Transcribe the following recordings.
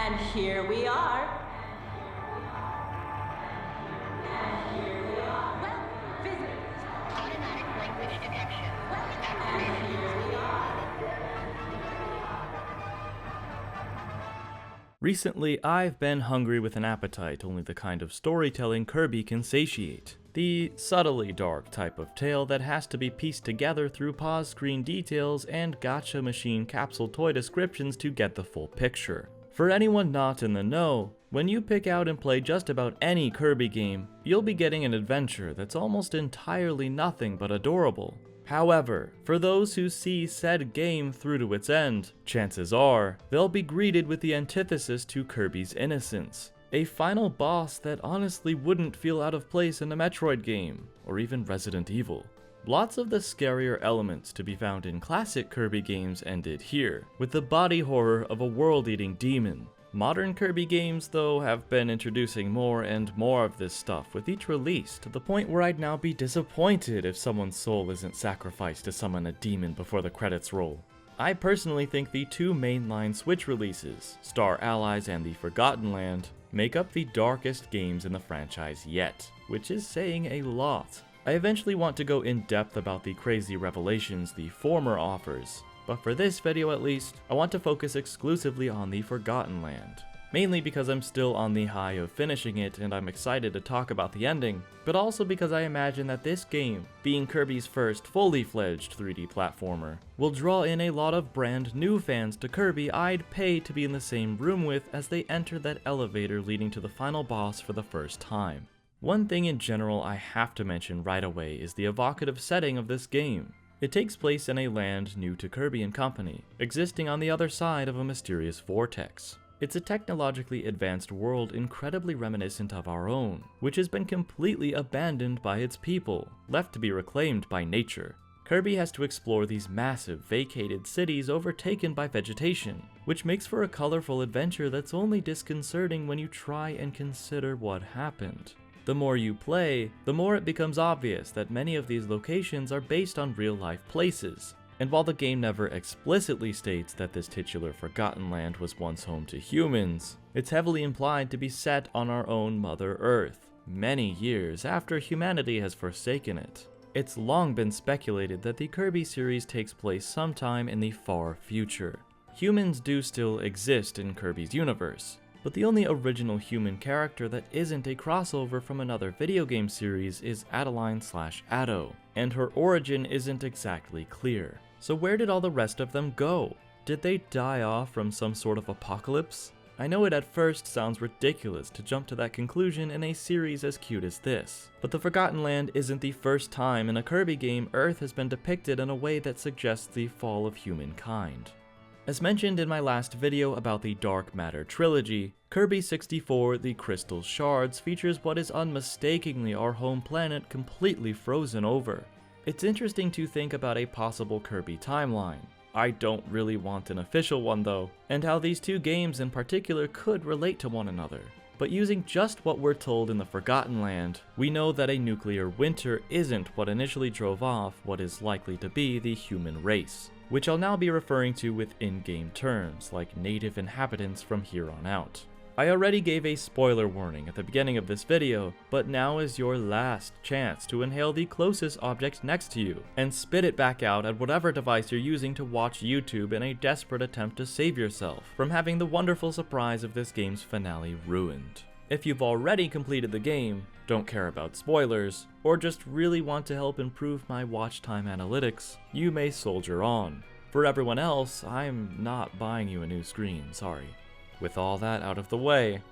And here we are. Well, visitors. Automatic language detection. And here we are. Recently, I've been hungry with an appetite only the kind of storytelling Kirby can satiate. The subtly dark type of tale that has to be pieced together through pause screen details and gacha machine capsule toy descriptions to get the full picture. For anyone not in the know, when you pick out and play just about any Kirby game, you'll be getting an adventure that's almost entirely nothing but adorable. However, for those who see said game through to its end, chances are they'll be greeted with the antithesis to Kirby's innocence. A final boss that honestly wouldn't feel out of place in a Metroid game, or even Resident Evil. Lots of the scarier elements to be found in classic Kirby games ended here, with the body horror of a world-eating demon. Modern Kirby games, though, have been introducing more and more of this stuff with each release, to the point where I'd now be disappointed if someone's soul isn't sacrificed to summon a demon before the credits roll. I personally think the two mainline Switch releases, Star Allies and the Forgotten Land, make up the darkest games in the franchise yet, which is saying a lot. I eventually want to go in depth about the crazy revelations the former offers, but for this video at least, I want to focus exclusively on the Forgotten Land. Mainly because I'm still on the high of finishing it and I'm excited to talk about the ending, but also because I imagine that this game, being Kirby's first fully fledged 3D platformer, will draw in a lot of brand new fans to Kirby I'd pay to be in the same room with as they enter that elevator leading to the final boss for the first time. One thing in general I have to mention right away is the evocative setting of this game. It takes place in a land new to Kirby and company, existing on the other side of a mysterious vortex. It's a technologically advanced world incredibly reminiscent of our own, which has been completely abandoned by its people, left to be reclaimed by nature. Kirby has to explore these massive, vacated cities overtaken by vegetation, which makes for a colorful adventure that's only disconcerting when you try and consider what happened. The more you play, the more it becomes obvious that many of these locations are based on real-life places. And while the game never explicitly states that this titular Forgotten Land was once home to humans, it's heavily implied to be set on our own Mother Earth, many years after humanity has forsaken it. It's long been speculated that the Kirby series takes place sometime in the far future. Humans do still exist in Kirby's universe, but the only original human character that isn't a crossover from another video game series is Adeline/Ado, and her origin isn't exactly clear. So where did all the rest of them go? Did they die off from some sort of apocalypse? I know it at first sounds ridiculous to jump to that conclusion in a series as cute as this, but the Forgotten Land isn't the first time in a Kirby game Earth has been depicted in a way that suggests the fall of humankind. As mentioned in my last video about the Dark Matter Trilogy, Kirby 64 The Crystal Shards features what is unmistakably our home planet completely frozen over. It's interesting to think about a possible Kirby timeline. I don't really want an official one though, and how these two games in particular could relate to one another. But using just what we're told in the Forgotten Land, we know that a nuclear winter isn't what initially drove off what is likely to be the human race, which I'll now be referring to with in-game terms, like native inhabitants from here on out. I already gave a spoiler warning at the beginning of this video, but now is your last chance to inhale the closest object next to you, and spit it back out at whatever device you're using to watch YouTube in a desperate attempt to save yourself from having the wonderful surprise of this game's finale ruined. If you've already completed the game, don't care about spoilers, or just really want to help improve my watch time analytics, you may soldier on. For everyone else, I'm not buying you a new screen, sorry. With all that out of the way,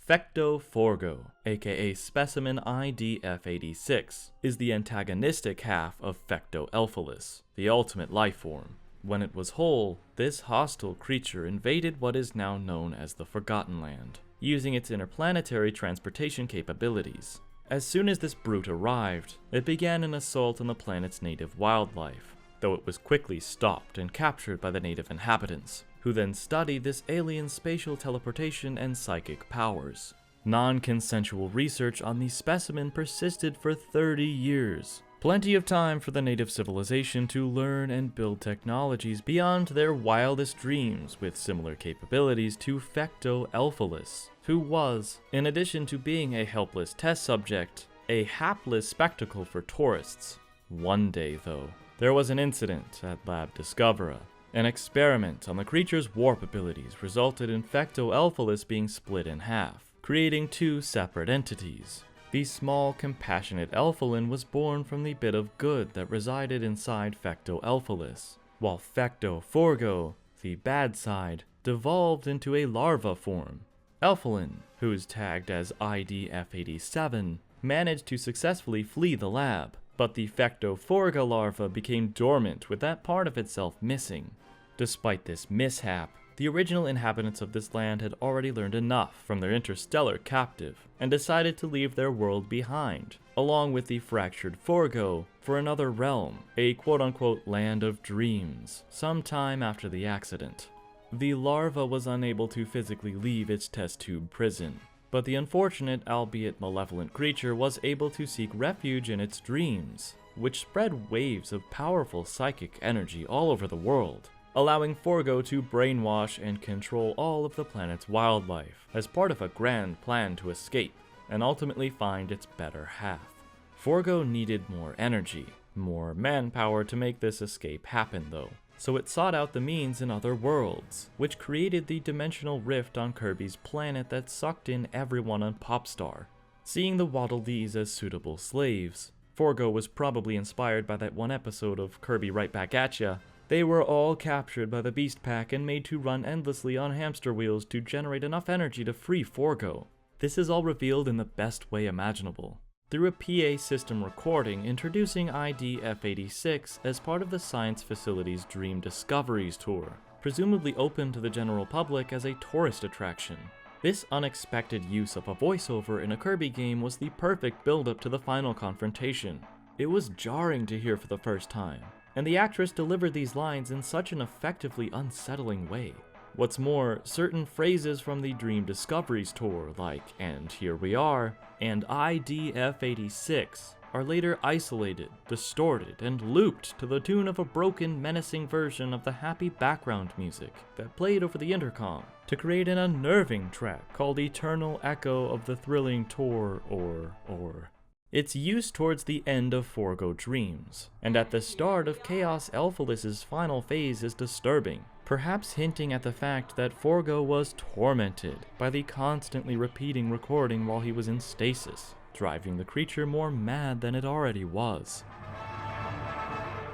Fecto Forgo, aka Specimen ID-F86, is the antagonistic half of Fecto Elphalus, the ultimate life form. When it was whole, this hostile creature invaded what is now known as the Forgotten Land, using its interplanetary transportation capabilities. As soon as this brute arrived, it began an assault on the planet's native wildlife, though it was quickly stopped and captured by the native inhabitants, who then studied this alien's spatial teleportation and psychic powers. Non-consensual research on the specimen persisted for 30 years, Plenty of time for the native civilization to learn and build technologies beyond their wildest dreams with similar capabilities to Fecto Forgo, who was, in addition to being a helpless test subject, a hapless spectacle for tourists. One day, though, there was an incident at Lab Discovera. An experiment on the creature's warp abilities resulted in Fecto Forgo being split in half, creating two separate entities. The small, compassionate Elfalin was born from the bit of good that resided inside Fecto Forgo, while Fecto Forgo, the bad side, devolved into a larva form. Elfalin, who is tagged as ID-F87, managed to successfully flee the lab, but the Fecto Forgo larva became dormant with that part of itself missing. Despite this mishap, the original inhabitants of this land had already learned enough from their interstellar captive, and decided to leave their world behind, along with the fractured Forgo, for another realm, a quote-unquote land of dreams, sometime after the accident. The larva was unable to physically leave its test tube prison, but the unfortunate, albeit malevolent creature was able to seek refuge in its dreams, which spread waves of powerful psychic energy all over the world, allowing Forgo to brainwash and control all of the planet's wildlife as part of a grand plan to escape and ultimately find its better half. Forgo needed more energy, more manpower to make this escape happen though, so it sought out the means in other worlds, which created the dimensional rift on Kirby's planet that sucked in everyone on Popstar. Seeing the Waddle Dees as suitable slaves, Forgo was probably inspired by that one episode of Kirby Right Back At Ya. They were all captured by the Beast Pack and made to run endlessly on hamster wheels to generate enough energy to free Forgo. This is all revealed in the best way imaginable, through a PA system recording introducing ID-F86 as part of the science facility's Dream Discoveries tour, presumably open to the general public as a tourist attraction. This unexpected use of a voiceover in a Kirby game was the perfect build-up to the final confrontation. It was jarring to hear for the first time, and the actress delivered these lines in such an effectively unsettling way. What's more, certain phrases from the Dream Discoveries tour, like "and here we are" and ID-F86, are later isolated, distorted, and looped to the tune of a broken, menacing version of the happy background music that played over the intercom to create an unnerving track called Eternal Echo of the Thrilling Tour or. Its use towards the end of Forgo Dreams, and at the start of Chaos Elphalus's final phase is disturbing, perhaps hinting at the fact that Forgo was tormented by the constantly repeating recording while he was in stasis, driving the creature more mad than it already was.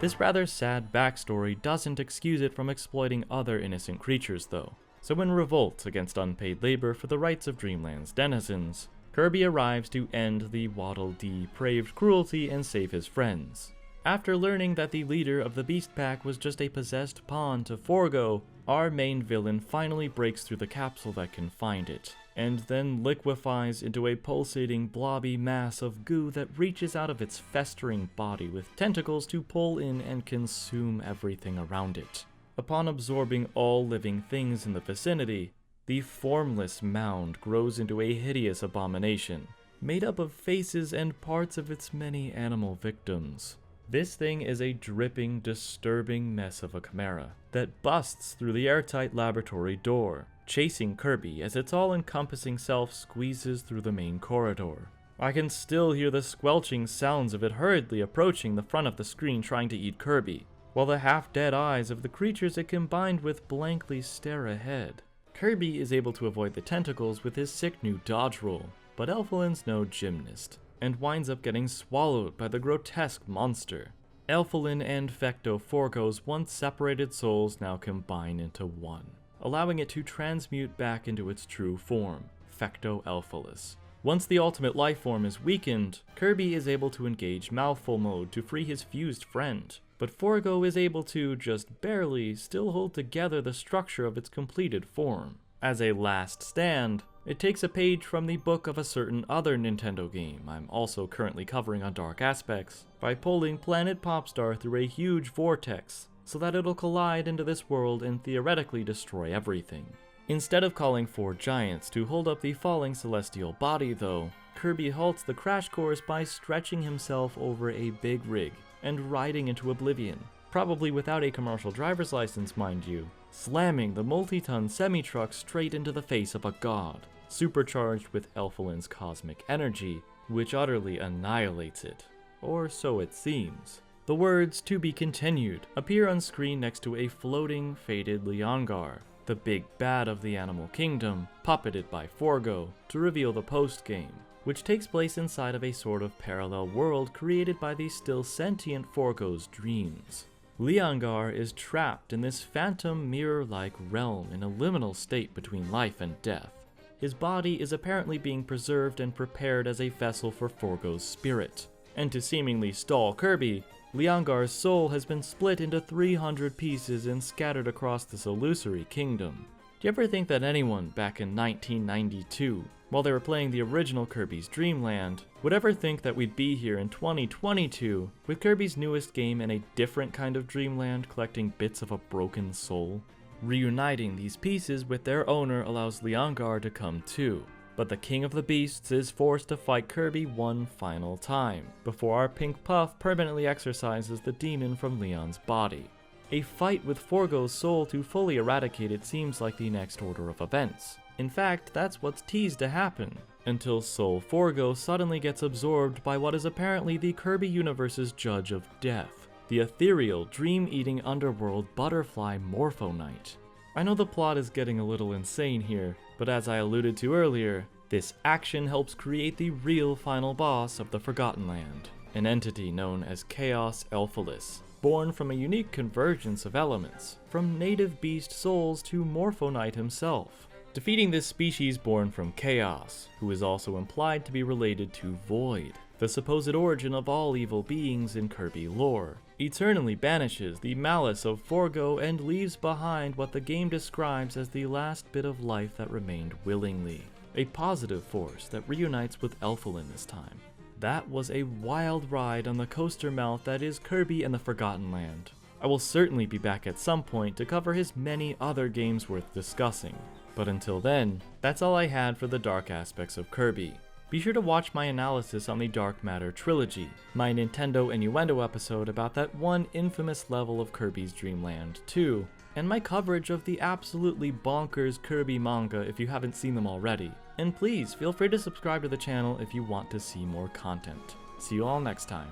This rather sad backstory doesn't excuse it from exploiting other innocent creatures though, so in revolt against unpaid labor for the rights of Dreamland's denizens, Kirby arrives to end the Waddle Dee depraved cruelty and save his friends. After learning that the leader of the Beast Pack was just a possessed pawn to Forgo, our main villain finally breaks through the capsule that confined it, and then liquefies into a pulsating blobby mass of goo that reaches out of its festering body with tentacles to pull in and consume everything around it. Upon absorbing all living things in the vicinity, the formless mound grows into a hideous abomination, made up of faces and parts of its many animal victims. This thing is a dripping, disturbing mess of a chimera that busts through the airtight laboratory door, chasing Kirby as its all-encompassing self squeezes through the main corridor. I can still hear the squelching sounds of it hurriedly approaching the front of the screen trying to eat Kirby, while the half-dead eyes of the creatures it combined with blankly stare ahead. Kirby is able to avoid the tentacles with his sick new dodge roll, but Elfalin's no gymnast, and winds up getting swallowed by the grotesque monster. Elfalin and Fecto Forgo's once separated souls now combine into one, allowing it to transmute back into its true form, Fecto Forgo. Once the ultimate life form is weakened, Kirby is able to engage mouthful mode to free his fused friend, but Forgo is able to, just barely, still hold together the structure of its completed form. As a last stand, it takes a page from the book of a certain other Nintendo game I'm also currently covering on Dark Aspects, by pulling Planet Popstar through a huge vortex so that it'll collide into this world and theoretically destroy everything. Instead of calling 4 giants to hold up the falling celestial body though, Kirby halts the crash course by stretching himself over a big rig and riding into oblivion, probably without a commercial driver's license, mind you, slamming the multi-ton semi-truck straight into the face of a god, supercharged with Elflin's cosmic energy, which utterly annihilates it. Or so it seems. The words "to be continued" appear on screen next to a floating, faded Leongar, the big bad of the animal kingdom, puppeted by Forgo, to reveal the post-game, which takes place inside of a sort of parallel world created by the still sentient Forgo's Dreams. Leongar is trapped in this phantom mirror-like realm in a liminal state between life and death. His body is apparently being preserved and prepared as a vessel for Forgo's spirit. And to seemingly stall Kirby, Leongar's soul has been split into 300 pieces and scattered across this illusory kingdom. Do you ever think that anyone back in 1992, while they were playing the original Kirby's Dream Land, would ever think that we'd be here in 2022 with Kirby's newest game in a different kind of dreamland collecting bits of a broken soul? Reuniting these pieces with their owner allows Leongar to come too, but the King of the Beasts is forced to fight Kirby one final time, before our pink puff permanently exorcises the demon from Leon's body. A fight with Forgo's soul to fully eradicate it seems like the next order of events. In fact, that's what's teased to happen, until Soul Forgo suddenly gets absorbed by what is apparently the Kirby universe's judge of death, the ethereal, dream-eating underworld butterfly Morpho Knight. I know the plot is getting a little insane here, but as I alluded to earlier, this action helps create the real final boss of the Forgotten Land, an entity known as Chaos Elphalis, born from a unique convergence of elements, from native beast souls to Morpho Knight himself. Defeating this species born from Chaos, who is also implied to be related to Void, the supposed origin of all evil beings in Kirby lore, eternally banishes the malice of Forgo and leaves behind what the game describes as the last bit of life that remained willingly, a positive force that reunites with Elflin this time. That was a wild ride on the coaster mouth that is Kirby and the Forgotten Land. I will certainly be back at some point to cover his many other games worth discussing, but until then, that's all I had for the dark aspects of Kirby. Be sure to watch my analysis on the Dark Matter Trilogy, my Nintendo Innuendo episode about that one infamous level of Kirby's Dream Land 2, and my coverage of the absolutely bonkers Kirby manga if you haven't seen them already. And please feel free to subscribe to the channel if you want to see more content. See you all next time.